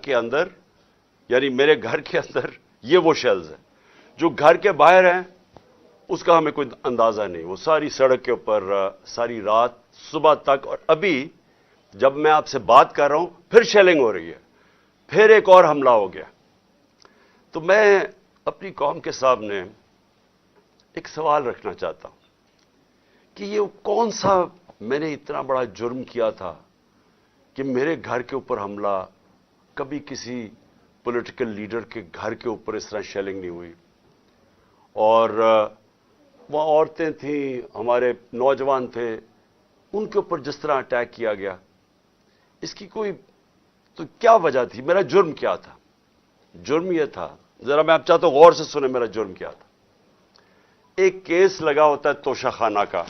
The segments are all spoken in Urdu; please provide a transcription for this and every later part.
کے اندر یعنی میرے گھر کے اندر یہ وہ شیلز ہیں جو گھر کے باہر ہیں اس کا ہمیں کوئی اندازہ نہیں. وہ ساری سڑک کے اوپر ساری رات صبح تک, اور ابھی جب میں آپ سے بات کر رہا ہوں پھر شیلنگ ہو رہی ہے, پھر ایک اور حملہ ہو گیا. تو میں اپنی قوم کے سامنے ایک سوال رکھنا چاہتا ہوں کہ یہ کون سا میں نے اتنا بڑا جرم کیا تھا کہ میرے گھر کے اوپر حملہ, کبھی کسی پولیٹیکل لیڈر کے گھر کے اوپر اس طرح شیلنگ نہیں ہوئی. اور وہاں عورتیں تھیں, ہمارے نوجوان تھے, ان کے اوپر جس طرح اٹیک کیا گیا, اس کی کوئی تو کیا وجہ تھی؟ میرا جرم کیا تھا؟ جرم یہ تھا, ذرا میں آپ چاہتا ہوں غور سے سنیں میرا جرم کیا تھا. ایک کیس لگا ہوتا ہے توشہ خانہ کا,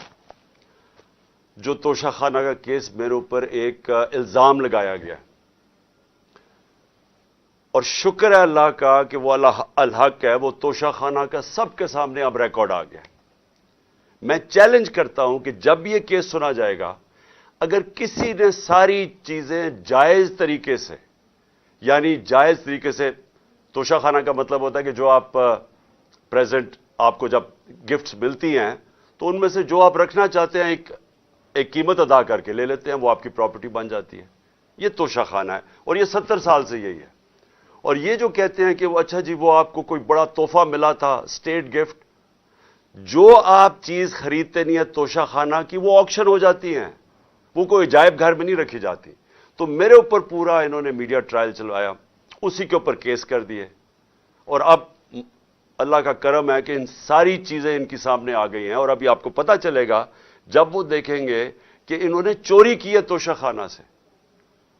جو توشہ خانہ کا کیس میرے اوپر ایک الزام لگایا گیا, اور شکر ہے اللہ کا کہ وہ الحق ہے, وہ توشہ خانہ کا سب کے سامنے اب ریکارڈ آ گیا. میں چیلنج کرتا ہوں کہ جب یہ کیس سنا جائے گا, اگر کسی نے ساری چیزیں جائز طریقے سے, یعنی جائز طریقے سے, توشہ خانہ کا مطلب ہوتا ہے کہ جو آپ پریزنٹ آپ کو جب گفٹس ملتی ہیں تو ان میں سے جو آپ رکھنا چاہتے ہیں ایک قیمت ادا کر کے لے لیتے ہیں, وہ آپ کی پراپرٹی بن جاتی ہے. یہ توشہ خانہ ہے, اور یہ 70 سال سے یہی ہے. اور یہ جو کہتے ہیں کہ وہ اچھا جی وہ آپ کو کوئی بڑا تحفہ ملا تھا, اسٹیٹ گفٹ, جو آپ چیز خریدتے نہیں ہے توشہ خانہ کی, وہ آکشن ہو جاتی ہیں, وہ کوئی عجائب گھر میں نہیں رکھی جاتی. تو میرے اوپر پورا انہوں نے میڈیا ٹرائل چلوایا, اسی کے اوپر کیس کر دیے, اور اب اللہ کا کرم ہے کہ ان ساری چیزیں ان کی سامنے آ گئی ہیں. اور ابھی آپ کو پتہ چلے گا جب وہ دیکھیں گے کہ انہوں نے چوری کی ہے توشہ خانہ سے,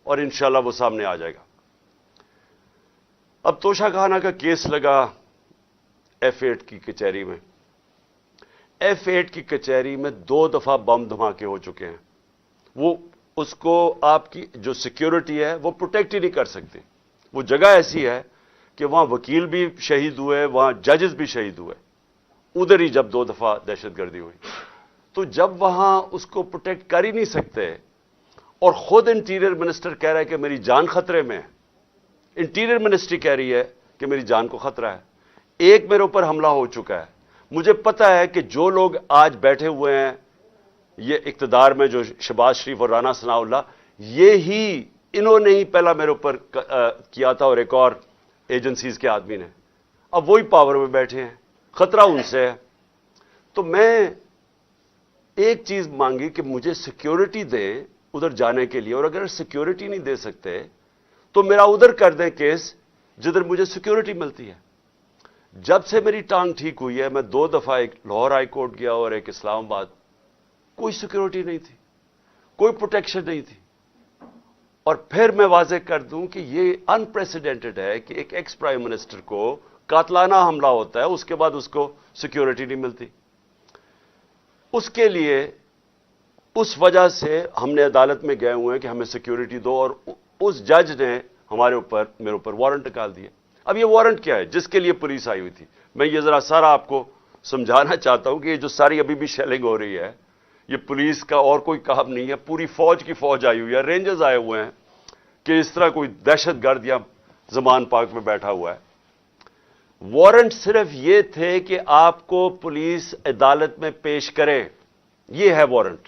اور انشاءاللہ وہ سامنے آ جائے گا. اب توشہ خانہ کا کیس لگا F8 کی کچہری میں. F8 کی کچہری میں 2 دفعہ بم دھماکے ہو چکے ہیں. وہ اس کو آپ کی جو سیکیورٹی ہے وہ پروٹیکٹ ہی نہیں کر سکتی. وہ جگہ ایسی ہے کہ وہاں وکیل بھی شہید ہوئے, وہاں ججز بھی شہید ہوئے, ادھر ہی جب 2 دفعہ دہشت گردی ہوئی. تو جب وہاں اس کو پروٹیکٹ کر ہی نہیں سکتے, اور خود انٹیریئر منسٹر کہہ رہا ہے کہ میری جان خطرے میں ہے, انٹیریئر منسٹری کہہ رہی ہے کہ میری جان کو خطرہ ہے. ایک میرے اوپر حملہ ہو چکا ہے. مجھے پتا ہے کہ جو لوگ آج بیٹھے ہوئے ہیں یہ اقتدار میں, جو شہباز شریف اور رانا ثناء اللہ, یہی انہوں نے ہی پہلا میرے اوپر کیا تھا, اور ایک اور ایجنسیز کے آدمی نے. اب وہی پاور میں بیٹھے ہیں, خطرہ ان سے ہے. تو میں ایک چیز مانگی کہ مجھے سیکیورٹی دیں ادھر جانے کے لیے, اور اگر سیکیورٹی نہیں دے سکتے تو میرا ادھر کر دیں کیس جدھر مجھے سیکیورٹی ملتی ہے. جب سے میری ٹانگ ٹھیک ہوئی ہے, میں 2 دفعہ ایک لاہور ہائی کورٹ گیا اور ایک اسلام آباد, کوئی سیکیورٹی نہیں تھی, کوئی پروٹیکشن نہیں تھی. اور پھر میں واضح کر دوں کہ یہ انپریسیڈنٹڈ ہے کہ ایک ایکس پرائم منسٹر کو قاتلانہ حملہ ہوتا ہے, اس کے بعد اس کو سیکیورٹی نہیں ملتی. اس کے لیے اس وجہ سے ہم نے عدالت میں گئے ہوئے ہیں کہ ہمیں سیکیورٹی دو, اور اس جج نے میرے اوپر وارنٹ نکال دیا. اب یہ وارنٹ کیا ہے جس کے لیے پولیس آئی ہوئی تھی؟ میں یہ ذرا سارا آپ کو سمجھانا چاہتا ہوں کہ یہ جو ساری ابھی بھی شیلنگ ہو رہی ہے, یہ پولیس کا اور کوئی کام نہیں ہے, پوری فوج کی فوج آئی ہوئی ہے, رینجرز آئے ہوئے ہیں کہ اس طرح کوئی دہشت گرد یا زمان پاک میں بیٹھا ہوا ہے. وارنٹ صرف یہ تھے کہ آپ کو پولیس عدالت میں پیش کرے, یہ ہے وارنٹ.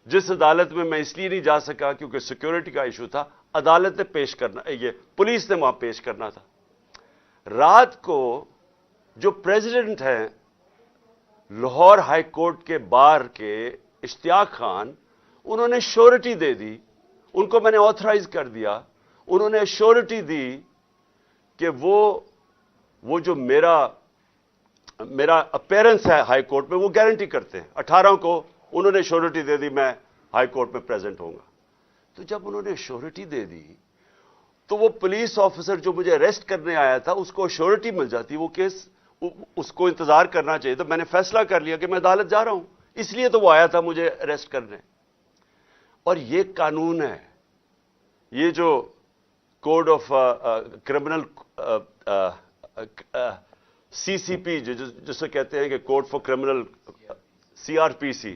جس عدالت میں اس لیے نہیں جا سکا کیونکہ سیکیورٹی کا ایشو تھا, عدالت نے پیش کرنا, یہ پولیس نے وہاں پیش کرنا تھا. رات کو جو پریزیڈنٹ ہیں لاہور ہائی کورٹ کے بار کے اشتیاق خان, انہوں نے شورٹی دے دی, ان کو میں نے آتھرائز کر دیا, انہوں نے شورٹی دی کہ وہ جو میرا اپیرنس ہے ہائی کورٹ میں وہ گارنٹی کرتے ہیں. 18 کو انہوں نے شورٹی دے دی میں ہائی کورٹ میں پریزنٹ ہوں گا. تو جب انہوں نے شورٹی دے دی تو وہ پولیس آفیسر جو مجھے اریسٹ کرنے آیا تھا اس کو شورٹی مل جاتی, وہ کیس اس کو انتظار کرنا چاہیے. تو میں نے فیصلہ کر لیا کہ میں عدالت جا رہا ہوں, اس لیے تو وہ آیا تھا مجھے اریسٹ کرنے. اور یہ قانون ہے, یہ جو کوڈ آف کرمنل CCP جسے کہتے ہیں کہ کوڈ فار کرمنل CRPC,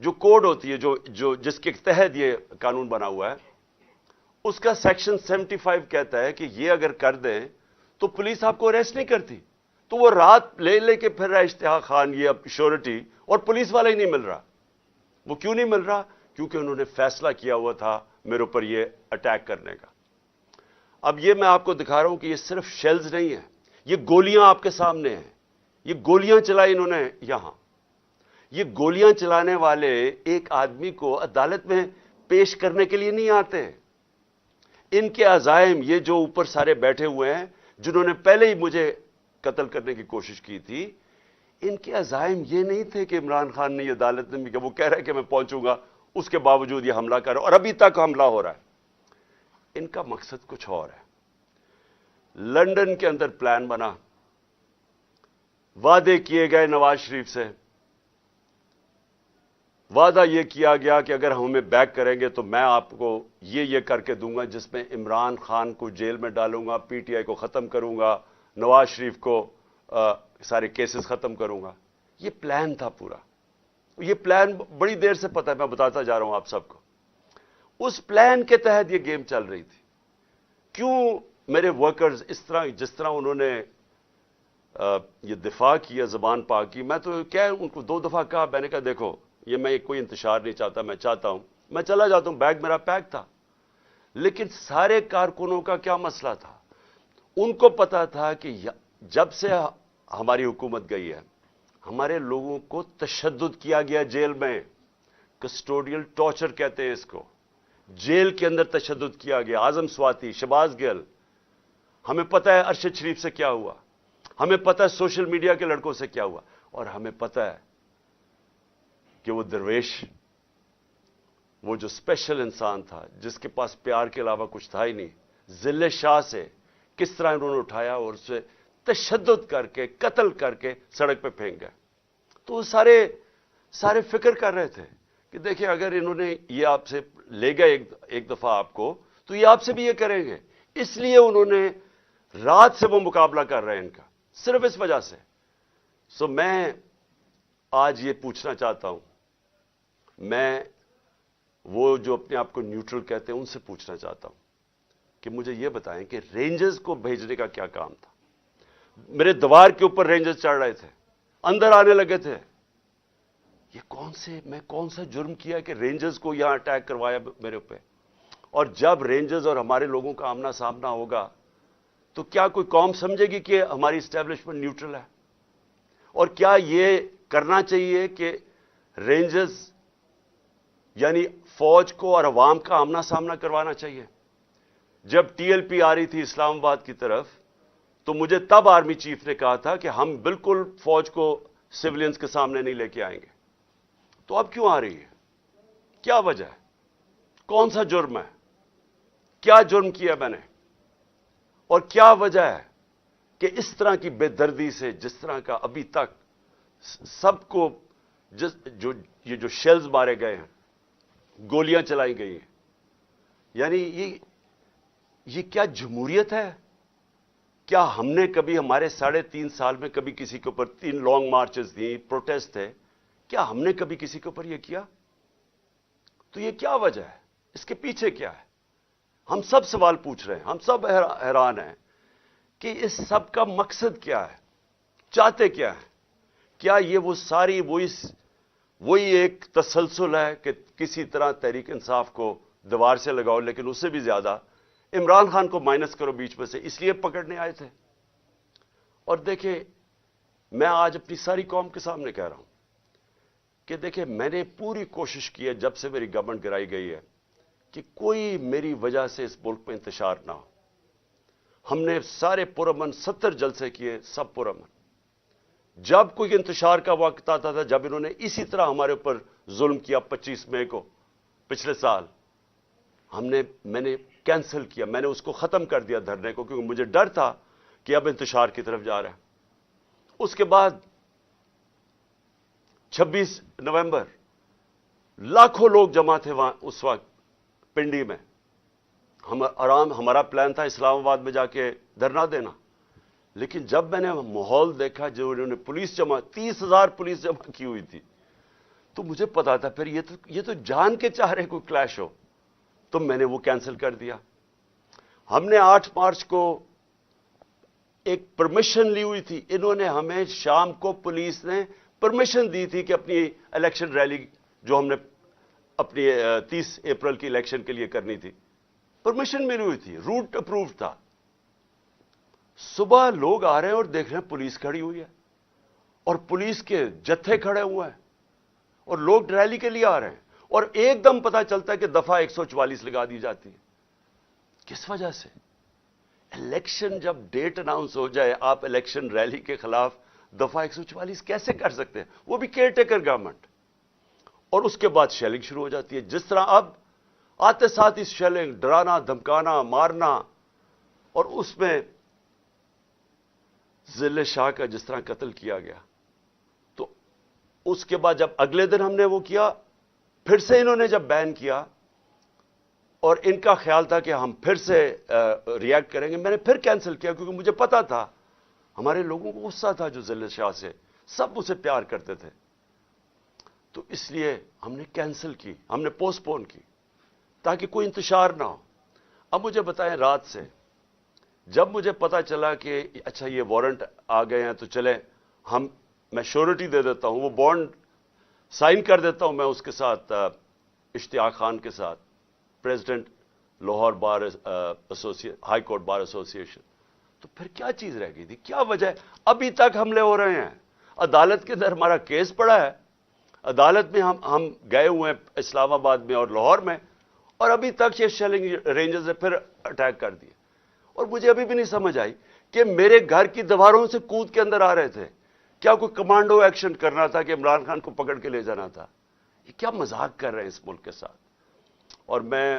جو کوڈ ہوتی ہے جو جس کے تحت یہ قانون بنا ہوا ہے, اس کا سیکشن 75 کہتا ہے کہ یہ اگر کر دیں تو پولیس آپ کو اریسٹ نہیں کرتی. تو وہ رات لے کے پھر رہا اشتہا خان یہ اب شیورٹی, اور پولیس والا ہی نہیں مل رہا. وہ کیوں نہیں مل رہا؟ کیونکہ انہوں نے فیصلہ کیا ہوا تھا میرے اوپر یہ اٹیک کرنے کا. اب یہ میں آپ کو دکھا رہا ہوں کہ یہ صرف شیلز نہیں ہیں, یہ گولیاں آپ کے سامنے ہیں. یہ گولیاں چلائی انہوں نے یہاں. یہ گولیاں چلانے والے ایک آدمی کو عدالت میں پیش کرنے کے لیے نہیں آتے. ان کے عزائم, یہ جو اوپر سارے بیٹھے ہوئے ہیں جنہوں نے پہلے ہی مجھے قتل کرنے کی کوشش کی تھی, ان کے عزائم یہ نہیں تھے کہ عمران خان نے یہ عدالت میں کہ وہ کہہ رہا ہے کہ میں پہنچوں گا, اس کے باوجود یہ حملہ کر رہا ہے اور ابھی تک حملہ ہو رہا ہے. ان کا مقصد کچھ اور ہے. لندن کے اندر پلان بنا, وعدے کیے گئے نواز شریف سے. وعدہ یہ کیا گیا کہ اگر ہمیں بیک کریں گے تو میں آپ کو یہ کر کے دوں گا, جس میں عمران خان کو جیل میں ڈالوں گا, پی ٹی آئی کو ختم کروں گا, نواز شریف کو سارے کیسز ختم کروں گا. یہ پلان تھا پورا. یہ پلان بڑی دیر سے پتہ ہے, میں بتاتا جا رہا ہوں آپ سب کو. اس پلان کے تحت یہ گیم چل رہی تھی. کیوں میرے ورکرز اس طرح, جس طرح انہوں نے یہ دفاع کیا زبان پاک کی, میں تو کیا ان کو 2 دفعہ کہا, میں نے کہا دیکھو یہ میں کوئی انتشار نہیں چاہتا, میں چاہتا ہوں میں چلا جاتا ہوں, بیگ میرا پیک تھا. لیکن سارے کارکنوں کا کیا مسئلہ تھا؟ ان کو پتا تھا کہ جب سے ہماری حکومت گئی ہے ہمارے لوگوں کو تشدد کیا گیا جیل میں. کسٹوڈیل ٹارچر کہتے ہیں اس کو. جیل کے اندر تشدد کیا گیا. اعظم سواتی, شہباز گل, ہمیں پتہ ہے ارشد شریف سے کیا ہوا, ہمیں پتہ ہے سوشل میڈیا کے لڑکوں سے کیا ہوا, اور ہمیں پتہ ہے کہ وہ درویش, وہ جو اسپیشل انسان تھا جس کے پاس پیار کے علاوہ کچھ تھا ہی نہیں, ذل شاہ سے کس طرح انہوں نے اٹھایا اور اسے تشدد کر کے قتل کر کے سڑک پہ پھینک گئے. تو وہ سارے فکر کر رہے تھے کہ دیکھیں اگر انہوں نے یہ آپ سے لے گئے ایک دفعہ آپ کو, تو یہ آپ سے بھی یہ کریں گے. اس لیے انہوں نے رات سے وہ مقابلہ کر رہے ہیں ان کا, صرف اس وجہ سے. میں آج یہ پوچھنا چاہتا ہوں, میں وہ جو اپنے آپ کو نیوٹرل کہتے ہیں ان سے پوچھنا چاہتا ہوں کہ مجھے یہ بتائیں کہ رینجرز کو بھیجنے کا کیا کام تھا؟ میرے دیوار کے اوپر رینجرز چڑھ رہے تھے, اندر آنے لگے تھے. یہ میں کون سا جرم کیا کہ رینجرز کو یہاں اٹیک کروایا میرے اوپر؟ اور جب رینجرز اور ہمارے لوگوں کا آمنا سامنا ہوگا تو کیا کوئی قوم سمجھے گی کہ ہماری اسٹیبلشمنٹ نیوٹرل ہے؟ اور کیا یہ کرنا چاہیے کہ رینجرز یعنی فوج کو اور عوام کا آمنا سامنا کروانا چاہیے؟ جب ٹی ایل پی آ رہی تھی اسلام آباد کی طرف تو مجھے تب آرمی چیف نے کہا تھا کہ ہم بالکل فوج کو سیولینز کے سامنے نہیں لے کے آئیں گے. تو اب کیوں آ رہی ہے؟ کیا وجہ ہے؟ کون سا جرم ہے؟ کیا جرم کیا میں نے؟ اور کیا وجہ ہے کہ اس طرح کی بے دردی سے, جس طرح کا ابھی تک سب کو یہ جو شیلز مارے گئے ہیں, گولیاں چلائی گئی ہیں, یعنی یہ کیا جمہوریت ہے؟ کیا ہم نے کبھی ہمارے 3.5 سال میں کبھی کسی کے اوپر 3 لانگ مارچز دی, پروٹیسٹ تھے, کیا ہم نے کبھی کسی کے اوپر یہ کیا؟ تو یہ کیا وجہ ہے؟ اس کے پیچھے کیا ہے؟ ہم سب سوال پوچھ رہے ہیں, ہم سب حیران ہیں کہ اس سب کا مقصد کیا ہے؟ چاہتے کیا ہے؟ کیا یہ وہ ساری وہی ایک تسلسل ہے کہ کسی طرح تحریک انصاف کو دیوار سے لگاؤ, لیکن اس سے بھی زیادہ عمران خان کو مائنس کرو بیچ میں سے, اس لیے پکڑنے آئے تھے؟ اور دیکھیں میں آج اپنی ساری قوم کے سامنے کہہ رہا ہوں کہ دیکھیں میں نے پوری کوشش کی ہے جب سے میری گورنمنٹ گرائی گئی ہے کہ کوئی میری وجہ سے اس ملک میں انتشار نہ ہو. ہم نے سارے پرامن 70 جلسے کیے, سب پرامن. جب کوئی انتشار کا وقت آتا تھا, جب انہوں نے اسی طرح ہمارے اوپر ظلم کیا 25 مئی کو پچھلے سال, میں نے کینسل کیا, میں نے اس کو ختم کر دیا دھرنے کو, کیونکہ مجھے ڈر تھا کہ اب انتشار کی طرف جا رہا ہے. اس کے بعد 26 نومبر لاکھوں لوگ جمع تھے وہاں اس وقت پنڈی میں. ہمارا پلان تھا اسلام آباد میں جا کے دھرنا دینا, لیکن جب میں نے ماحول دیکھا جو انہوں نے 30,000 پولیس جمع کی ہوئی تھی, تو مجھے پتا تھا پھر یہ تو جان کے چاہ رہے کوئی کلیش ہو, تو میں نے وہ کینسل کر دیا. ہم نے 8 مارچ کو ایک پرمیشن لی ہوئی تھی. انہوں نے ہمیں شام کو پولیس نے پرمیشن دی تھی کہ اپنی الیکشن ریلی جو ہم نے اپنی 30 اپریل کی الیکشن کے لیے کرنی تھی, پرمیشن ملی ہوئی تھی, روٹ اپرووڈ تھا. صبح لوگ آ رہے ہیں اور دیکھ رہے ہیں پولیس کھڑی ہوئی ہے اور پولیس کے جتھے کھڑے ہوئے ہیں اور لوگ ریلی کے لیے آ رہے ہیں, اور ایک دم پتہ چلتا ہے کہ دفعہ 144 لگا دی جاتی ہے. کس وجہ سے؟ الیکشن جب ڈیٹ اناؤنس ہو جائے, آپ الیکشن ریلی کے خلاف دفعہ 144 کیسے کر سکتے ہیں؟ وہ بھی کیئر ٹیکر گورنمنٹ. اور اس کے بعد شیلنگ شروع ہو جاتی ہے, جس طرح اب آتے ساتھ اس شیلنگ, ڈرانا, دھمکانا, مارنا, اور اس میں ضلع شاہ کا جس طرح قتل کیا گیا. تو اس کے بعد جب اگلے دن ہم نے وہ کیا, پھر سے انہوں نے جب بین کیا اور ان کا خیال تھا کہ ہم پھر سے ریئیکٹ کریں گے, میں نے پھر کینسل کیا کیونکہ مجھے پتا تھا ہمارے لوگوں کو غصہ تھا جو ضلع شاہ سے, سب اسے پیار کرتے تھے. تو اس لیے ہم نے کینسل کی, ہم نے پوسٹ پون کی تاکہ کوئی انتشار نہ ہو. اب مجھے بتائیں, رات سے جب مجھے پتا چلا کہ اچھا یہ وارنٹ آ گئے ہیں تو چلیں میں شیورٹی دے دیتا ہوں, وہ بانڈ سائن کر دیتا ہوں میں اس کے ساتھ, اشتیاق خان کے ساتھ, پریزیڈنٹ لاہور بار ہائی کورٹ بار ایسوسی ایشن. تو پھر کیا چیز رہ گئی تھی؟ کیا وجہ ہے؟ ابھی تک حملے ہو رہے ہیں, عدالت کے اندر ہمارا کیس پڑا ہے, عدالت میں ہم گئے ہوئے ہیں اسلام آباد میں اور لاہور میں, اور ابھی تک یہ شیلنگ رینجرز نے پھر اٹیک کر دیے. اور مجھے ابھی بھی نہیں سمجھ آئی کہ میرے گھر کی دیواروں سے کود کے اندر آ رہے تھے. کیا کوئی کمانڈو ایکشن کرنا تھا کہ عمران خان کو پکڑ کے لے جانا تھا؟ یہ کیا مذاق کر رہے ہیں اس ملک کے ساتھ. اور میں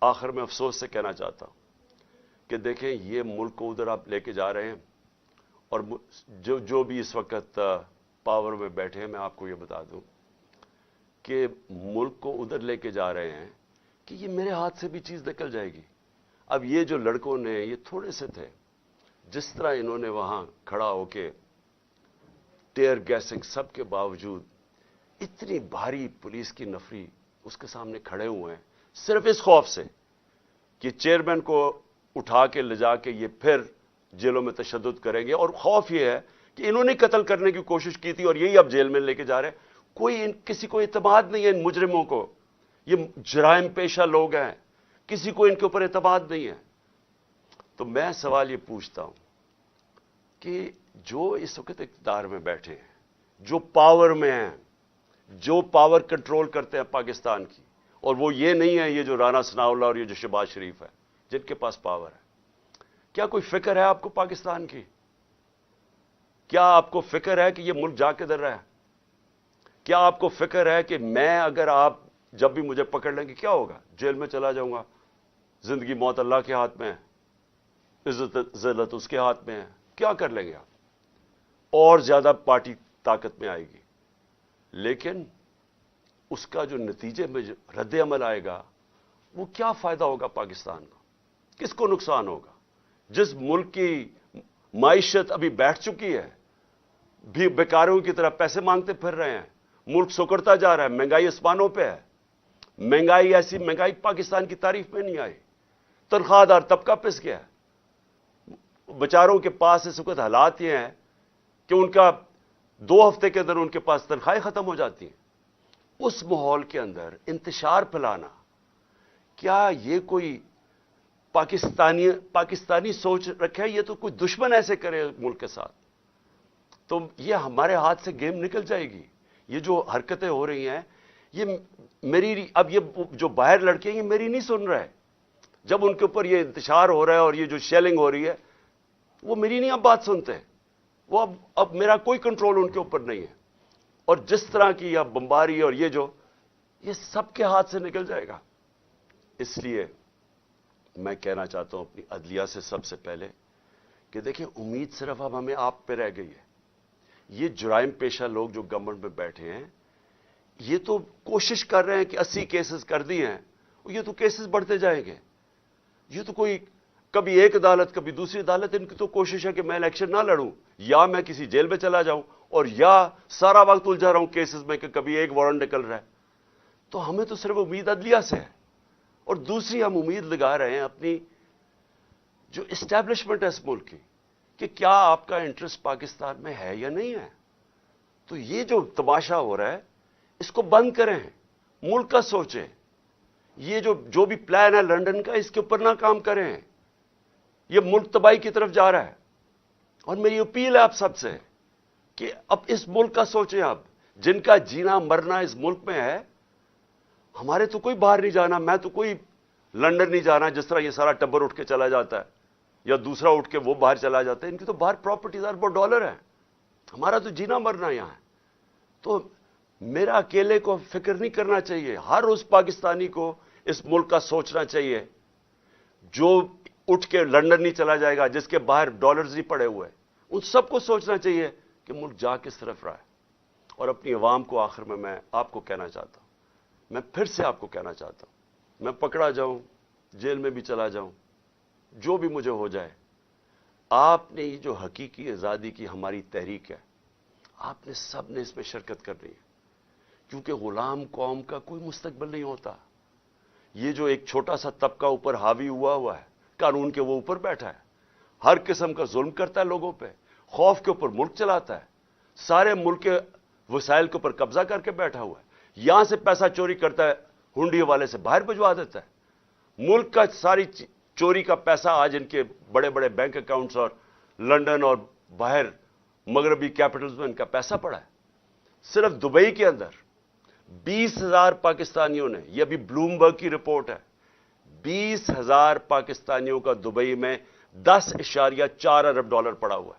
آخر میں افسوس سے کہنا چاہتا ہوں کہ دیکھیں یہ ملک کو ادھر آپ لے کے جا رہے ہیں, اور جو بھی اس وقت پاور میں بیٹھے ہیں, میں آپ کو یہ بتا دوں کہ ملک کو ادھر لے کے جا رہے ہیں کہ یہ میرے ہاتھ سے بھی چیز نکل جائے گی. اب یہ جو لڑکوں نے, یہ تھوڑے سے تھے, جس طرح انہوں نے وہاں کھڑا ہو کے ٹیئر گیسنگ سب کے باوجود, اتنی بھاری پولیس کی نفری اس کے سامنے کھڑے ہوئے ہیں, صرف اس خوف سے کہ چیئرمین کو اٹھا کے لے جا کے یہ پھر جیلوں میں تشدد کریں گے. اور خوف یہ ہے کہ انہوں نے قتل کرنے کی کوشش کی تھی اور یہی اب جیل میں لے کے جا رہے ہیں. کسی کو اعتماد نہیں ہے ان مجرموں کو, یہ جرائم پیشہ لوگ ہیں, کسی کو ان کے اوپر اعتماد نہیں ہے. تو میں سوال یہ پوچھتا ہوں کہ جو اس وقت اقتدار میں بیٹھے ہیں, جو پاور میں ہیں, جو پاور کنٹرول کرتے ہیں پاکستان کی, اور وہ یہ نہیں ہے یہ جو رانا ثناء اللہ اور یہ جو شہباز شریف ہے جن کے پاس پاور ہے, کیا کوئی فکر ہے آپ کو پاکستان کی؟ کیا آپ کو فکر ہے کہ یہ ملک جا کے در رہا ہے؟ کیا آپ کو فکر ہے کہ میں اگر آپ جب بھی مجھے پکڑ لیں گے کیا ہوگا؟ جیل میں چلا جاؤں گا. زندگی موت اللہ کے ہاتھ میں ہے, عزت ذلت اس کے ہاتھ میں ہے. کیا کر لیں گے آپ؟ اور زیادہ پارٹی طاقت میں آئے گی, لیکن اس کا جو نتیجے میں جو رد عمل آئے گا وہ کیا فائدہ ہوگا پاکستان کو؟ کس کو نقصان ہوگا؟ جس ملک کی معیشت ابھی بیٹھ چکی ہے, بھی بیکاروں کی طرح پیسے مانگتے پھر رہے ہیں, ملک سکڑتا جا رہا ہے, مہنگائی آسمانوں پہ ہے. مہنگائی ایسی مہنگائی پاکستان کی تاریخ میں نہیں آئی. تنخواہ دار طبقہ پس گیا ہے. بیچاروں کے پاس اس وقت حالات یہ ہیں کہ ان کا 2 ہفتے کے اندر ان کے پاس تنخواہیں ختم ہو جاتی ہیں. اس ماحول کے اندر انتشار پھیلانا, کیا یہ کوئی پاکستانی سوچ رکھے؟ یہ تو کوئی دشمن ایسے کرے ملک کے ساتھ تو یہ ہمارے ہاتھ سے گیم نکل جائے گی. یہ جو حرکتیں ہو رہی ہیں یہ میری, اب یہ جو باہر لڑکے ہیں یہ میری نہیں سن رہے. جب ان کے اوپر یہ انتشار ہو رہا ہے اور یہ جو شیلنگ ہو رہی ہے وہ میری نہیں اب بات سنتے. وہ اب میرا کوئی کنٹرول ان کے اوپر نہیں ہے. اور جس طرح کی یہ بمباری اور یہ سب کے ہاتھ سے نکل جائے گا. اس لیے میں کہنا چاہتا ہوں اپنی عدلیہ سے سب سے پہلے کہ دیکھیں امید صرف اب ہمیں آپ پہ رہ گئی ہے. یہ جرائم پیشہ لوگ جو گورنمنٹ میں بیٹھے ہیں یہ تو کوشش کر رہے ہیں کہ 80 کیسز کر دی ہیں, یہ تو کیسز بڑھتے جائیں گے. یہ تو کوئی کبھی ایک عدالت کبھی دوسری عدالت, ان کی تو کوشش ہے کہ میں الیکشن نہ لڑوں, یا میں کسی جیل میں چلا جاؤں, اور یا سارا وقت الجھا رہا ہوں کیسز میں کہ کبھی ایک وارنٹ نکل رہا ہے. تو ہمیں تو صرف امید عدلیہ سے ہے, اور دوسری ہم امید لگا رہے ہیں اپنی جو اسٹیبلشمنٹ ہے اس ملک کی کہ کیا آپ کا انٹرسٹ پاکستان میں ہے یا نہیں ہے. تو یہ جو تماشا ہو رہا ہے اس کو بند کریں, ملک کا سوچیں. یہ جو بھی پلان ہے لنڈن کا, اس کے اوپر نہ کام کریں. یہ ملک تباہی کی طرف جا رہا ہے. اور میری اپیل ہے آپ سب سے کہ اب اس ملک کا سوچیں. آپ جن کا جینا مرنا اس ملک میں ہے, ہمارے تو کوئی باہر نہیں جانا, میں تو کوئی لنڈن نہیں جانا جس طرح یہ سارا ٹبر اٹھ کے چلا جاتا ہے یا دوسرا اٹھ کے وہ باہر چلا جاتا ہے. ان کی تو باہر پراپرٹیز اربوں ڈالر ہیں, ہمارا تو جینا مرنا یہاں ہے. تو میرا اکیلے کو فکر نہیں کرنا چاہیے, ہر اس پاکستانی کو اس ملک کا سوچنا چاہیے جو اٹھ کے لنڈن نہیں چلا جائے گا, جس کے باہر ڈالرز نہیں پڑے ہوئے. ان سب کو سوچنا چاہیے کہ ملک جا کس طرف رہا ہے. اور اپنی عوام کو آخر میں آپ کو کہنا چاہتا ہوں, میں پھر سے آپ کو کہنا چاہتا ہوں, میں پکڑا جاؤں, جیل میں بھی چلا جاؤں, جو بھی مجھے ہو جائے, آپ نے یہ جو حقیقی آزادی کی ہماری تحریک ہے, آپ نے سب نے اس میں شرکت کرنی ہے. کیونکہ غلام قوم کا کوئی مستقبل نہیں ہوتا. یہ جو ایک چھوٹا سا طبقہ اوپر حاوی ہوا ہے, قانون کے وہ اوپر بیٹھا ہے, ہر قسم کا ظلم کرتا ہے لوگوں پہ, خوف کے اوپر ملک چلاتا ہے, سارے ملک کے وسائل کے اوپر قبضہ کر کے بیٹھا ہوا ہے, یہاں سے پیسہ چوری کرتا ہے, ہنڈی والے سے باہر بھجوا دیتا ہے. ملک کا ساری چوری کا پیسہ آج ان کے بڑے بڑے بینک اکاؤنٹس اور لنڈن اور باہر مغربی کیپٹلز میں ان کا پیسہ پڑا ہے. صرف دبئی کے اندر 20,000 پاکستانیوں نے, یہ ابھی بلومبرگ کی رپورٹ ہے, 20,000 پاکستانیوں کا دبئی میں $10.4 ارب پڑا ہوا ہے.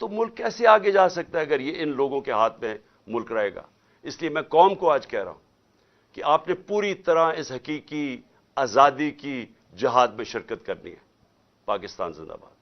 تو ملک کیسے آگے جا سکتا ہے اگر یہ ان لوگوں کے ہاتھ میں ملک رہے گا. اس لیے میں قوم کو آج کہہ رہا ہوں کہ آپ نے پوری طرح اس حقیقی آزادی کی جہاد میں شرکت کرنی ہے. پاکستان زندہ باد.